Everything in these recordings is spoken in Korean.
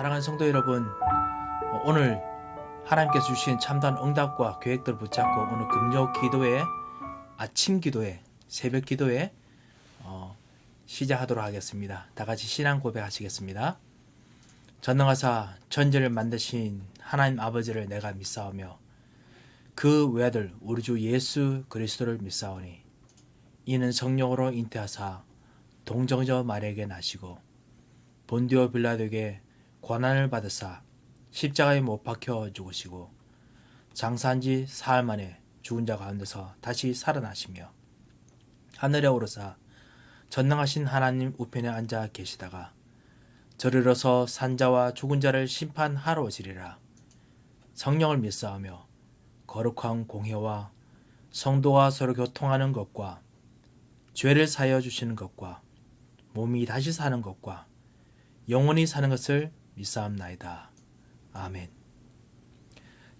사랑하는 성도 여러분, 오늘 하나님께서 주신 참다운 응답과 계획들을 붙잡고 오늘 금요 기도회, 아침 기도회, 새벽 기도회 시작하도록 하겠습니다. 다 같이 신앙 고백하시겠습니다. 전능하사 천지를 만드신 하나님 아버지를 내가 믿사오며 그 외아들 우리 주 예수 그리스도를 믿사오니 이는 성령으로 잉태하사 동정저 마리아에게 나시고 본디오 빌라도에게 고난을 받으사 십자가에 못 박혀 죽으시고 장사한 지 사흘 만에 죽은 자 가운데서 다시 살아나시며 하늘에 오르사 전능하신 하나님 우편에 앉아 계시다가 저리로서 산자와 죽은 자를 심판하러 오시리라. 성령을 믿사오며 거룩한 공회와 성도와 서로 교통하는 것과 죄를 사하여 주시는 것과 몸이 다시 사는 것과 영원히 사는 것을 믿사옵나이다. 아멘.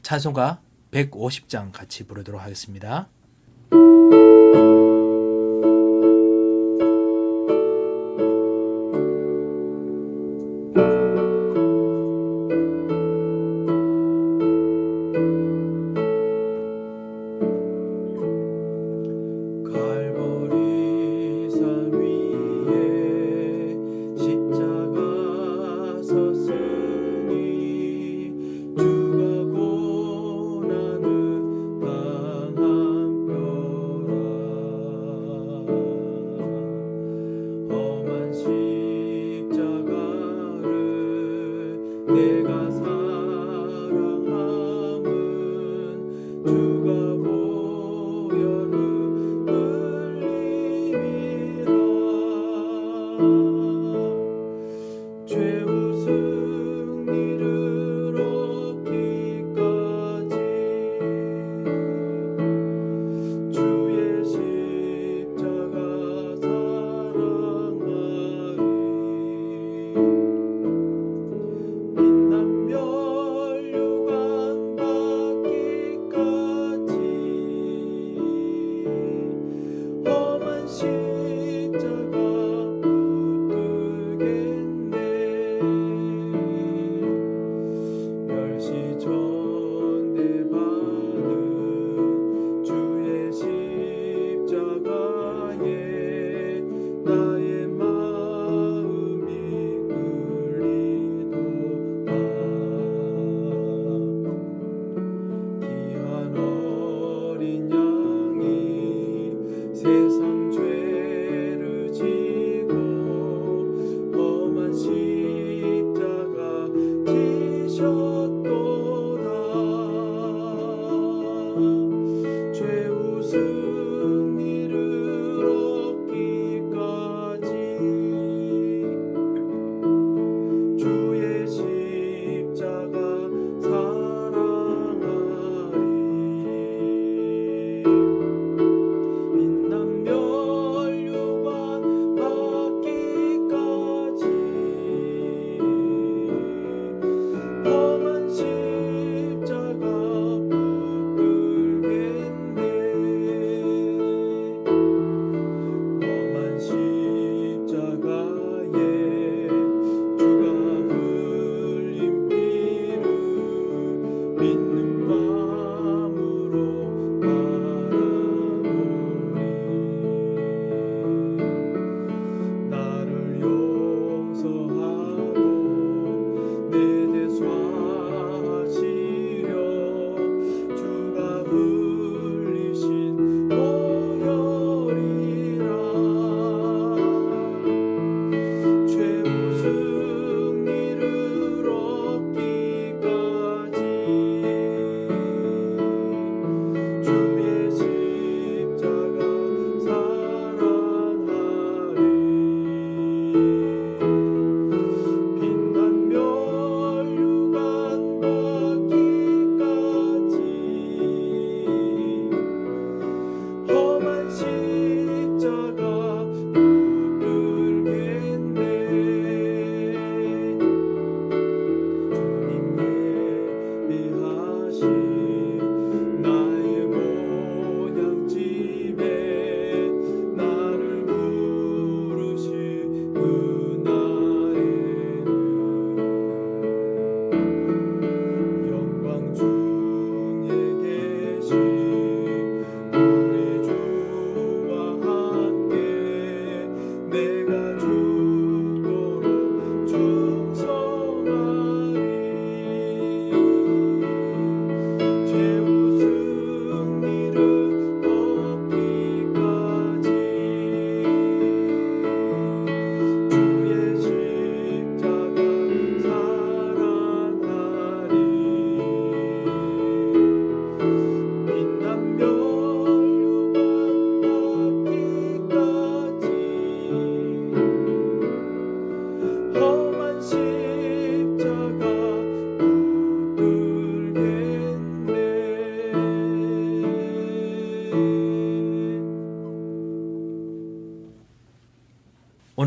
찬송가 150장 같이 부르도록 하겠습니다. 주가 고난을 당함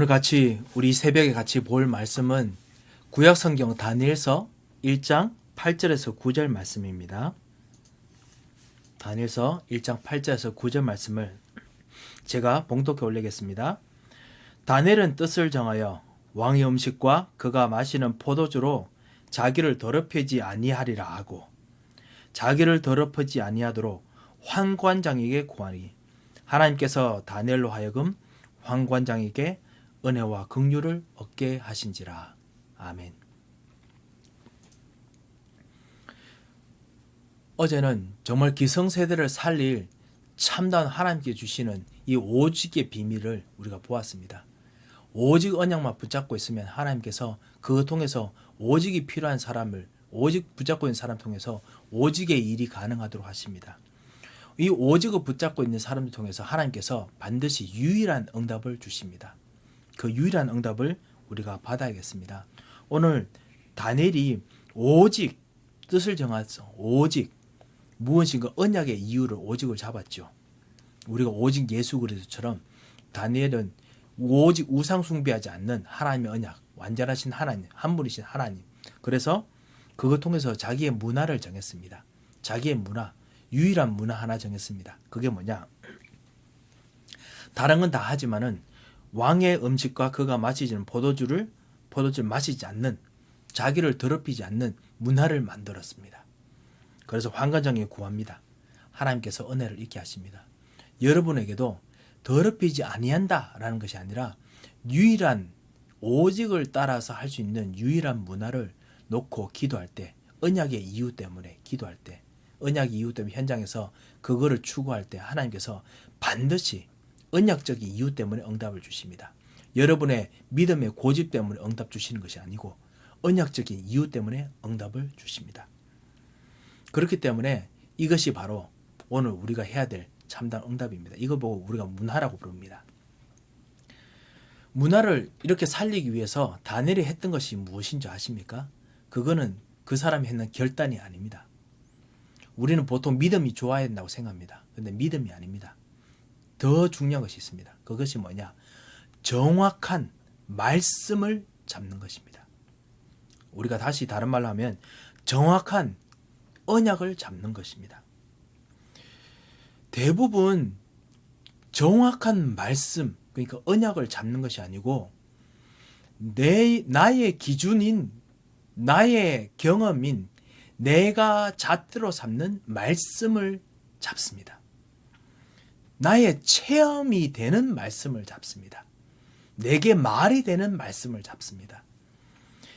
같이 우리 새벽에 같이 볼 말씀은 구약성경 다니엘서 1장 8절에서 9절 말씀입니다. 다니엘서 1장 8절에서 9절 말씀을 제가 봉독해 올리겠습니다. 다니엘은 뜻을 정하여 왕의 음식과 그가 마시는 포도주로 자기를 더럽히지 아니하리라 하고 자기를 더럽히지 아니하도록 환관장에게 구하니 하나님께서 다니엘로 하여금 환관장에게 은혜와 긍휼을 얻게 하신지라. 아멘. 어제는 정말 기성세대를 살릴 참다운 하나님께 주시는 이 오직의 비밀을 우리가 보았습니다. 오직 언약만 붙잡고 있으면 하나님께서 그거 통해서 오직이 필요한 사람을 오직 붙잡고 있는 사람 통해서 오직의 일이 가능하도록 하십니다. 이 오직을 붙잡고 있는 사람들 통해서 하나님께서 반드시 유일한 응답을 주십니다. 그 유일한 응답을 우리가 받아야겠습니다. 오늘 다니엘이 오직 뜻을 정해서 오직 무엇인가 언약의 이유를 오직을 잡았죠. 우리가 오직 예수 그리스도처럼 다니엘은 오직 우상 숭배하지 않는 하나님의 언약, 완전하신 하나님, 한 분이신 하나님. 그래서 그것 통해서 자기의 문화를 정했습니다. 자기의 문화, 유일한 문화 하나 정했습니다. 그게 뭐냐? 다른 건 다 하지만은 왕의 음식과 그가 마시는 포도주를 마시지 않는, 자기를 더럽히지 않는 문화를 만들었습니다. 그래서 환관장에 구합니다. 하나님께서 은혜를 있게 하십니다. 여러분에게도 더럽히지 아니한다라는 것이 아니라 유일한 오직을 따라서 할 수 있는 유일한 문화를 놓고 기도할 때, 언약의 이유 때문에 기도할 때, 언약의 이유 때문에 현장에서 그거를 추구할 때 하나님께서 반드시 언약적인 이유 때문에 응답을 주십니다. 여러분의 믿음의 고집 때문에 응답 주시는 것이 아니고 언약적인 이유 때문에 응답을 주십니다. 그렇기 때문에 이것이 바로 오늘 우리가 해야 될 참된 응답입니다. 이거 보고 우리가 문화라고 부릅니다. 문화를 이렇게 살리기 위해서 다니엘이 했던 것이 무엇인 줄 아십니까? 그거는 그 사람이 했는 결단이 아닙니다. 우리는 보통 믿음이 좋아야 된다고 생각합니다. 그런데 믿음이 아닙니다. 더 중요한 것이 있습니다. 그것이 뭐냐? 정확한 말씀을 잡는 것입니다. 우리가 다시 다른 말로 하면 정확한 언약을 잡는 것입니다. 대부분 정확한 말씀, 그러니까 언약을 잡는 것이 아니고 나의 기준인, 나의 경험인, 내가 잣대로 삼는 말씀을 잡습니다. 나의 체험이 되는 말씀을 잡습니다. 내게 말이 되는 말씀을 잡습니다.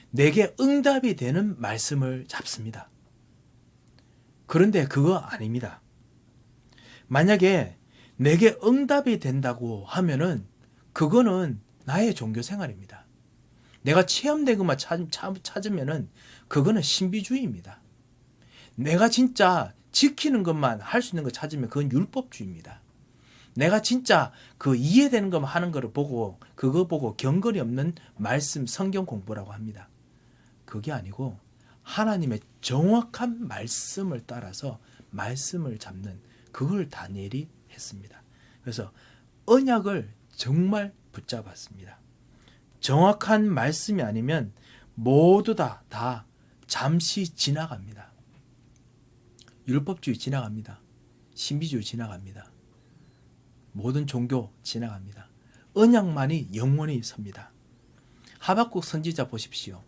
내게 응답이 되는 말씀을 잡습니다. 그런데 그거 아닙니다. 만약에 내게 응답이 된다고 하면은 그거는 나의 종교 생활입니다. 내가 체험된 것만 찾으면은 그거는 신비주의입니다. 내가 진짜 지키는 것만 할 수 있는 거 찾으면 그건 율법주의입니다. 내가 진짜 그 이해되는 것만 하는 거를 보고 그거 보고 경건이 없는 말씀 성경 공부라고 합니다. 그게 아니고 하나님의 정확한 말씀을 따라서 말씀을 잡는 그걸 다니엘이 했습니다. 그래서 언약을 정말 붙잡았습니다. 정확한 말씀이 아니면 모두 다 잠시 지나갑니다. 율법주의 지나갑니다. 신비주의 지나갑니다. 모든 종교 지나갑니다. 언약만이 영원히 섭니다. 하박국 선지자 보십시오.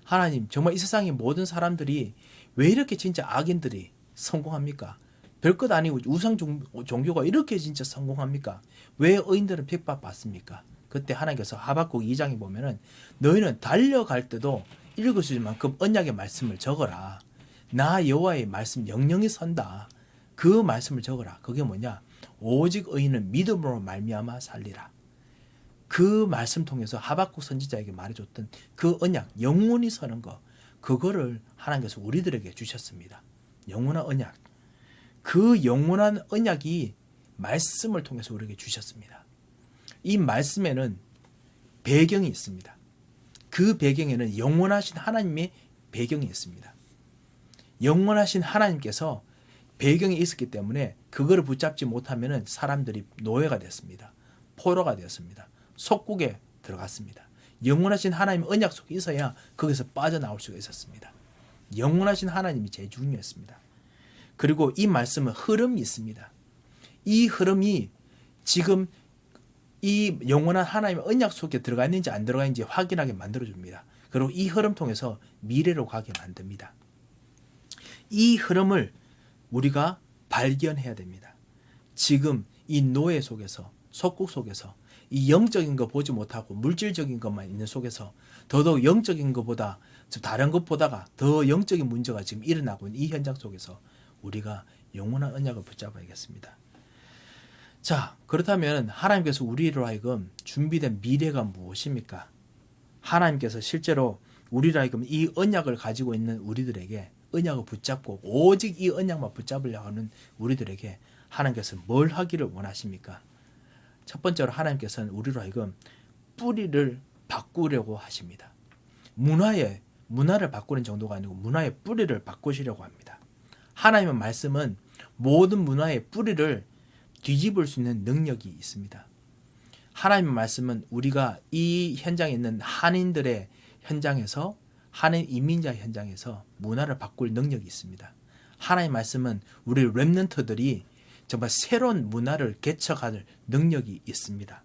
하나님, 정말 이 세상의 모든 사람들이 왜 이렇게 진짜 악인들이 성공합니까? 별것 아니고 우상 종교가 이렇게 진짜 성공합니까? 왜 의인들은 핍박받습니까? 그때 하나님께서 하박국 2장에 보면은 너희는 달려갈 때도 읽을 수 있는 만큼 언약의 말씀을 적어라. 나 여호와의 말씀 영영이 선다. 그 말씀을 적어라. 그게 뭐냐? 오직 의인은 믿음으로 말미암아 살리라. 그 말씀 통해서 하박국 선지자에게 말해줬던 그 언약, 영원히 서는 거, 그거를 하나님께서 우리들에게 주셨습니다. 영원한 언약. 그 영원한 언약이 말씀을 통해서 우리에게 주셨습니다. 이 말씀에는 배경이 있습니다. 그 배경에는 영원하신 하나님의 배경이 있습니다. 영원하신 하나님께서 배경이 있었기 때문에 그거를 붙잡지 못하면 사람들이 노예가 됐습니다. 포로가 되었습니다. 속국에 들어갔습니다. 영원하신 하나님의 언약 속에 있어야 거기서 빠져나올 수가 있었습니다. 영원하신 하나님이 제일 중요했습니다. 그리고 이 말씀은 흐름이 있습니다. 이 흐름이 지금 이 영원한 하나님의 언약 속에 들어가 있는지 안 들어가 있는지 확인하게 만들어줍니다. 그리고 이 흐름 통해서 미래로 가게 만듭니다. 이 흐름을 우리가 발견해야 됩니다. 지금 이 노예 속에서, 속국 속에서 이 영적인 거 보지 못하고 물질적인 것만 있는 속에서 더더욱 영적인 것보다 다른 것보다가 더 영적인 문제가 지금 일어나고 있는 이 현장 속에서 우리가 영원한 언약을 붙잡아야겠습니다. 자, 그렇다면 하나님께서 우리로 하여금 준비된 미래가 무엇입니까? 하나님께서 실제로 우리로 하여금 이 언약을 가지고 있는 우리들에게 언약을 붙잡고 오직 이 언약만 붙잡으려고 하는 우리들에게 하나님께서 뭘 하기를 원하십니까? 첫 번째로 하나님께서는 우리로 하여금 뿌리를 바꾸려고 하십니다. 문화를 바꾸는 정도가 아니고 문화의 뿌리를 바꾸시려고 합니다. 하나님의 말씀은 모든 문화의 뿌리를 뒤집을 수 있는 능력이 있습니다. 하나님의 말씀은 우리가 이 현장에 있는 한인들의 현장에서, 한인 이민자 현장에서 문화를 바꿀 능력이 있습니다. 하나님의 말씀은 우리 렘넌트들이 정말 새로운 문화를 개척할 능력이 있습니다.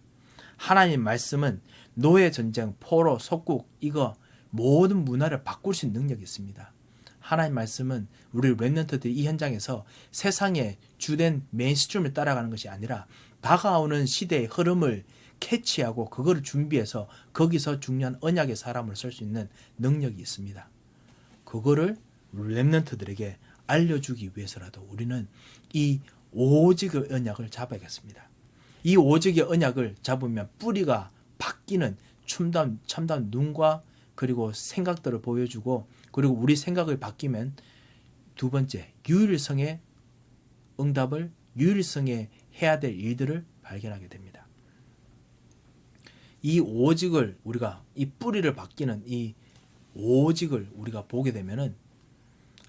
하나님의 말씀은 노예 전쟁, 포로, 속국 이거 모든 문화를 바꿀 수 있는 능력이 있습니다. 하나님의 말씀은 우리 렘넌트들이 이 현장에서 세상의 주된 메인스트림을 따라가는 것이 아니라 다가오는 시대의 흐름을 캐치하고 그거를 준비해서 거기서 중요한 언약의 사람을 쓸 수 있는 능력이 있습니다. 그거를 렘넌트들에게 알려주기 위해서라도 우리는 이 오직의 언약을 잡아야겠습니다. 이 오직의 언약을 잡으면 뿌리가 바뀌는 참다운 눈과 그리고 생각들을 보여주고, 그리고 우리 생각을 바뀌면 두 번째, 유일성의 응답을, 유일성의 해야 될 일들을 발견하게 됩니다. 이 오직을 우리가, 이 뿌리를 바뀌는 이 오직을 우리가 보게 되면은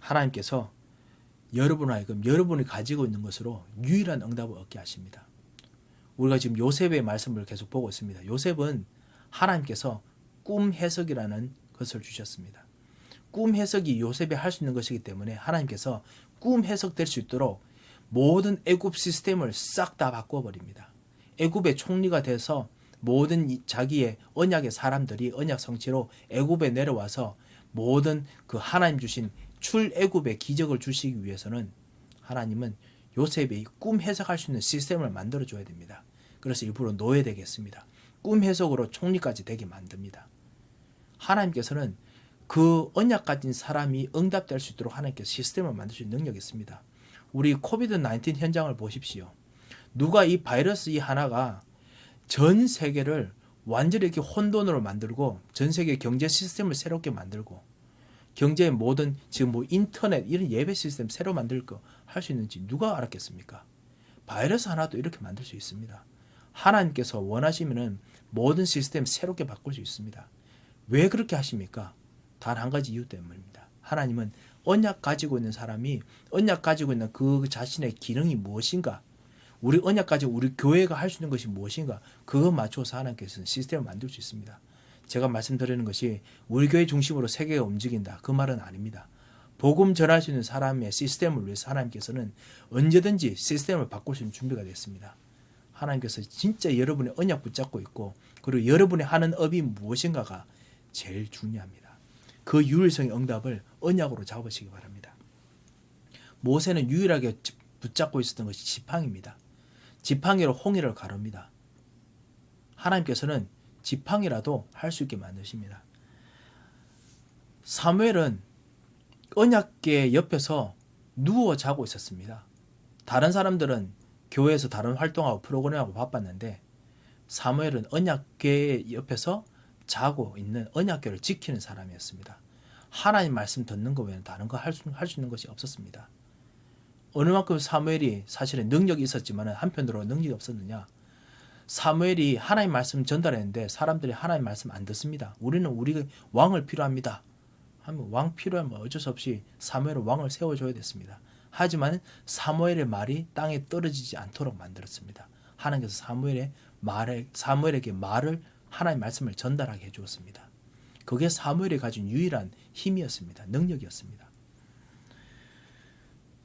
하나님께서 여러분 하여금 여러분이 가지고 있는 것으로 유일한 응답을 얻게 하십니다. 우리가 지금 요셉의 말씀을 계속 보고 있습니다. 요셉은 하나님께서 꿈 해석이라는 것을 주셨습니다. 꿈 해석이 요셉이 할 수 있는 것이기 때문에 하나님께서 꿈 해석될 수 있도록 모든 애굽 시스템을 싹 다 바꿔버립니다. 애굽의 총리가 돼서 모든 자기의 언약의 사람들이 언약 성취로 애굽에 내려와서 모든 그 하나님 주신 출애굽의 기적을 주시기 위해서는 하나님은 요셉이 꿈 해석할 수 있는 시스템을 만들어줘야 됩니다. 그래서 일부러 노예되겠습니다. 꿈 해석으로 총리까지 되게 만듭니다. 하나님께서는 그 언약 가진 사람이 응답될 수 있도록 하나님께서 시스템을 만드실 능력이 있습니다. 우리 코비드-19 현장을 보십시오. 누가 이 바이러스 이 하나가 전 세계를 완전히 이렇게 혼돈으로 만들고 전 세계 경제 시스템을 새롭게 만들고 경제의 모든 지금 뭐 인터넷 이런 예배 시스템 새로 만들 거 할 수 있는지 누가 알았겠습니까? 바이러스 하나도 이렇게 만들 수 있습니다. 하나님께서 원하시면은 모든 시스템 새롭게 바꿀 수 있습니다. 왜 그렇게 하십니까? 단 한 가지 이유 때문입니다. 하나님은 언약 가지고 있는 사람이 언약 가지고 있는 그 자신의 기능이 무엇인가, 우리 언약 가지고 우리 교회가 할 수 있는 것이 무엇인가, 그거 맞춰서 하나님께서는 시스템을 만들 수 있습니다. 제가 말씀드리는 것이 우리 교회 중심으로 세계가 움직인다, 그 말은 아닙니다. 복음 전할 수 있는 사람의 시스템을 위해서 하나님께서는 언제든지 시스템을 바꿀 수 있는 준비가 됐습니다. 하나님께서 진짜 여러분의 언약 붙잡고 있고, 그리고 여러분의 하는 업이 무엇인가가 제일 중요합니다. 그 유일성의 응답을 언약으로 잡으시기 바랍니다. 모세는 유일하게 붙잡고 있었던 것이 지팡이입니다. 지팡이로 홍해를 가릅니다. 하나님께서는 지팡이라도 할 수 있게 만드십니다. 사무엘은 언약궤 옆에서 누워 자고 있었습니다. 다른 사람들은 교회에서 다른 활동하고 프로그램하고 바빴는데 사무엘은 언약궤 옆에서 자고 있는 언약궤를 지키는 사람이었습니다. 하나님 말씀 듣는 거 외에는 다른 거 할 수 있는 것이 없었습니다. 어느 만큼 사무엘이 사실은 능력이 있었지만 한편으로 능력이 없었느냐? 사무엘이 하나님 말씀 전달했는데 사람들이 하나님 말씀 안 듣습니다. 우리는 우리 왕을 필요합니다 하면 왕 필요하면 어쩔 수 없이 사무엘은 왕을 세워줘야 됐습니다. 하지만 사무엘의 말이 땅에 떨어지지 않도록 만들었습니다. 하나님께서 사무엘에게 말을 하나님의 말씀을 전달하게 해주었습니다. 그게 사무엘이 가진 유일한 힘이었습니다. 능력이었습니다.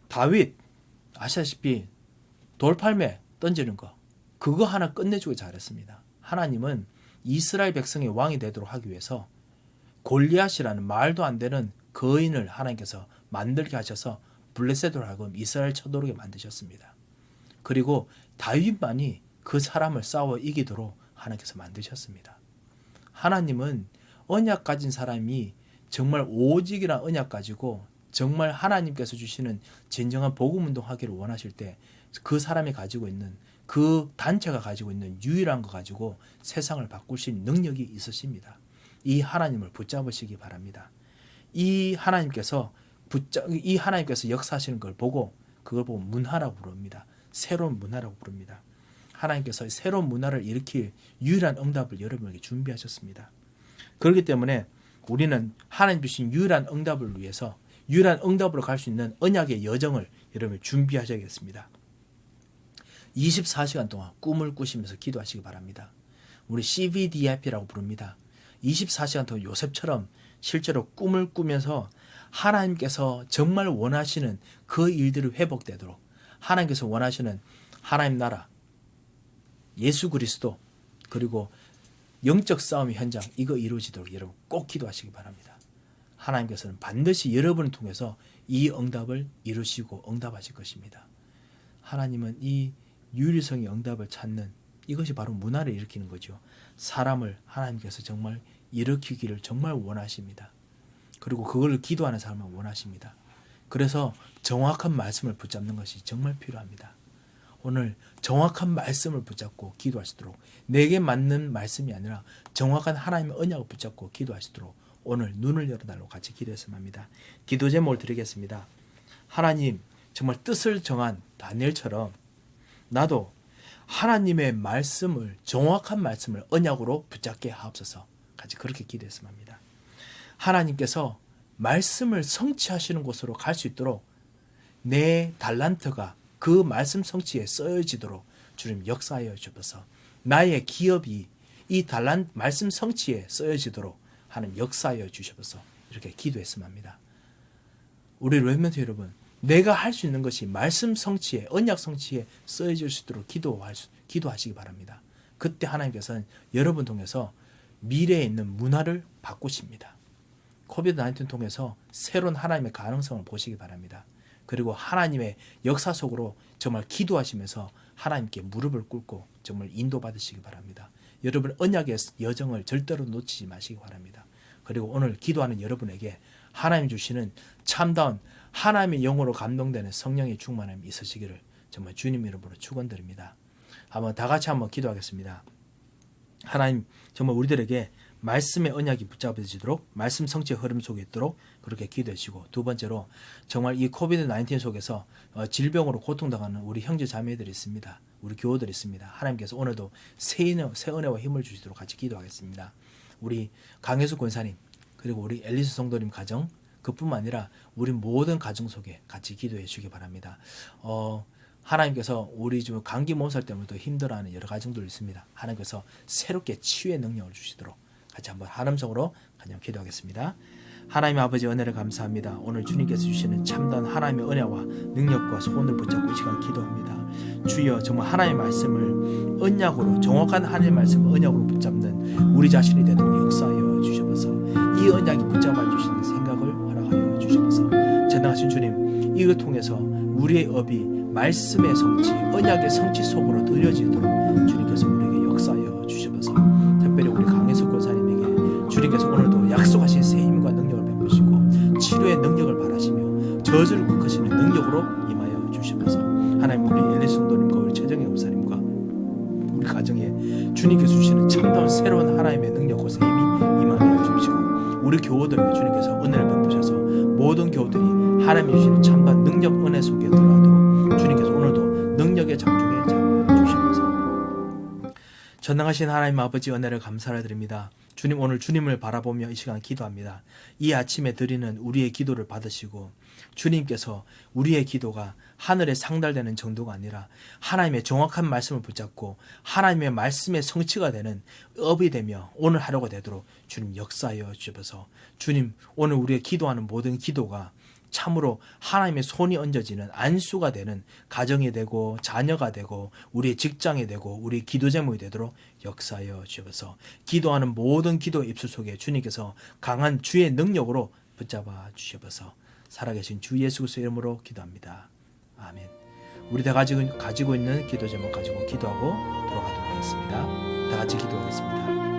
다윗 아시다시피 돌팔매 던지는 거 그거 하나 끝내주고 잘했습니다. 하나님은 이스라엘 백성의 왕이 되도록 하기 위해서 골리앗이라는 말도 안 되는 거인을 하나님께서 만들게 하셔서 블레셋으로 하여금 이스라엘 쳐들어오게 만드셨습니다. 그리고 다윗만이 그 사람을 싸워 이기도록 하나님께서 만드셨습니다. 하나님은 언약 가진 사람이 정말 오직이란 언약 가지고 정말 하나님께서 주시는 진정한 복음운동 하기를 원하실 때 그 사람이 가지고 있는 그 단체가 가지고 있는 유일한 거 가지고 세상을 바꿀 수 있는 능력이 있으십니다. 이 하나님을 붙잡으시기 바랍니다. 이 하나님께서 역사하시는 걸 보고 그걸 보고 문화라고 부릅니다. 새로운 문화라고 부릅니다. 하나님께서 새로운 문화를 일으킬 유일한 응답을 여러분에게 준비하셨습니다. 그렇기 때문에 우리는 하나님 주신 유일한 응답을 위해서 유일한 응답으로 갈 수 있는 언약의 여정을 여러분 준비하셔야겠습니다. 24시간 동안 꿈을 꾸시면서 기도하시기 바랍니다. 우리 CVDIP라고 부릅니다. 24시간 동안 요셉처럼 실제로 꿈을 꾸면서 하나님께서 정말 원하시는 그 일들이 회복되도록 하나님께서 원하시는 하나님 나라, 예수 그리스도 그리고 영적 싸움의 현장 이거 이루어지도록 여러분 꼭 기도하시기 바랍니다. 하나님께서는 반드시 여러분을 통해서 이 응답을 이루시고 응답하실 것입니다. 하나님은 이 유일성의 응답을 찾는 이것이 바로 문화를 일으키는 거죠. 사람을 하나님께서 정말 일으키기를 정말 원하십니다. 그리고 그걸 기도하는 사람을 원하십니다. 그래서 정확한 말씀을 붙잡는 것이 정말 필요합니다. 오늘 정확한 말씀을 붙잡고 기도하시도록 내게 맞는 말씀이 아니라 정확한 하나님의 언약을 붙잡고 기도하시도록 오늘 눈을 열어달라고 같이 기도했으면 합니다. 기도 제목을 드리겠습니다. 하나님 정말 뜻을 정한 다니엘처럼 나도 하나님의 말씀을 정확한 말씀을 언약으로 붙잡게 하옵소서. 같이 그렇게 기도했으면 합니다. 하나님께서 말씀을 성취하시는 곳으로 갈 수 있도록 내 달란트가 그 말씀 성취에 쓰여지도록 주님 역사하여 주셔서 나의 기업이 이 말씀 성취에 쓰여지도록 하는 역사하여 주셔서 이렇게 기도했으면 합니다. 우리 렘넌트 여러분 내가 할 수 있는 것이 말씀 성취에 언약 성취에 쓰여질 수 있도록 기도하시기 바랍니다. 그때 하나님께서는 여러분 통해서 미래에 있는 문화를 바꾸십니다. 코비드-19 통해서 새로운 하나님의 가능성을 보시기 바랍니다. 그리고 하나님의 역사 속으로 정말 기도하시면서 하나님께 무릎을 꿇고 정말 인도받으시기 바랍니다. 여러분 언약의 여정을 절대로 놓치지 마시기 바랍니다. 그리고 오늘 기도하는 여러분에게 하나님 주시는 참다운 하나님의 영으로 감동되는 성령의 충만함이 있으시기를 정말 주님 이름으로 축원드립니다. 한번 다 같이 한번 기도하겠습니다. 하나님 정말 우리들에게 말씀의 언약이 붙잡혀지도록 말씀 성취의 흐름 속에 있도록 그렇게 기도해 주시고 두 번째로 정말 이 코비드-19 속에서 질병으로 고통당하는 우리 형제 자매들이 있습니다. 우리 교우들이 있습니다. 하나님께서 오늘도 새 은혜와 힘을 주시도록 같이 기도하겠습니다. 우리 강혜수 권사님 그리고 우리 엘리스 성도님 가정 그뿐만 아니라 우리 모든 가정 속에 같이 기도해 주시기 바랍니다. 하나님께서 우리 좀 감기 몸살 때문에 더 힘들어하는 여러 가정들 있습니다. 하나님께서 새롭게 치유의 능력을 주시도록 같이 한번 한음성으로 간절 기도하겠습니다. 하나님의 아버지 은혜를 감사합니다. 오늘 주님께서 주시는 참다운 하나님의 은혜와 능력과 소원을 붙잡고 이 시간 기도합니다. 주여 정말 하나님의 말씀을 언약으로 정확한 하나님의 말씀을 언약으로 붙잡는 우리 자신이 되도록 역사하여 주셔서 이 언약이 붙잡아 주시는 생각을 허락하여 주셔서 전능하신 주님 이걸 통해서 우리의 업이 말씀의 성취 언약의 성취 속으로 들여지도록 주님께서 우리에게 역사하여 주셔서 특별히 우리 강혜숙 권사님에게 주님께서 오늘도 약속하신 새 힘과 능력을 베푸시고 치료의 능력을 바라시며 저주를 꺾으시는 능력으로 임하여 주시면서 하나님 우리 엘리스 성도님과 우리 최정혜 목사님과 우리 가정에 주님께서 주시는 참다운 새로운 하나님의 능력과 새 힘이 임하여 주시고 우리 교우들에게 주님께서 은혜를 베푸셔서 모든 교우들이 하나님이 주시는 참다운 능력 은혜 속에 들어가도록 주님께서 오늘도 능력의 장중에 잡아주시면서 전능하신 하나님 아버지 은혜를 감사를 드립니다. 주님, 오늘 주님을 바라보며 이 시간 기도합니다. 이 아침에 드리는 우리의 기도를 받으시고 주님께서 우리의 기도가 하늘에 상달되는 정도가 아니라 하나님의 정확한 말씀을 붙잡고 하나님의 말씀의 성취가 되는 업이 되며 오늘 하루가 되도록 주님 역사하여 주셔서 주님, 오늘 우리가 기도하는 모든 기도가 참으로 하나님의 손이 얹어지는 안수가 되는 가정이 되고 자녀가 되고 우리의 직장이 되고 우리의 기도 제목이 되도록 역사하여 주셔서 기도하는 모든 기도의 입술 속에 주님께서 강한 주의 능력으로 붙잡아 주셔서 살아계신 주 예수 그리스도의 이름으로 기도합니다. 아멘. 우리 다 가지고 있는 기도 제목 가지고 기도하고 돌아가도록 하겠습니다. 다 같이 기도하겠습니다.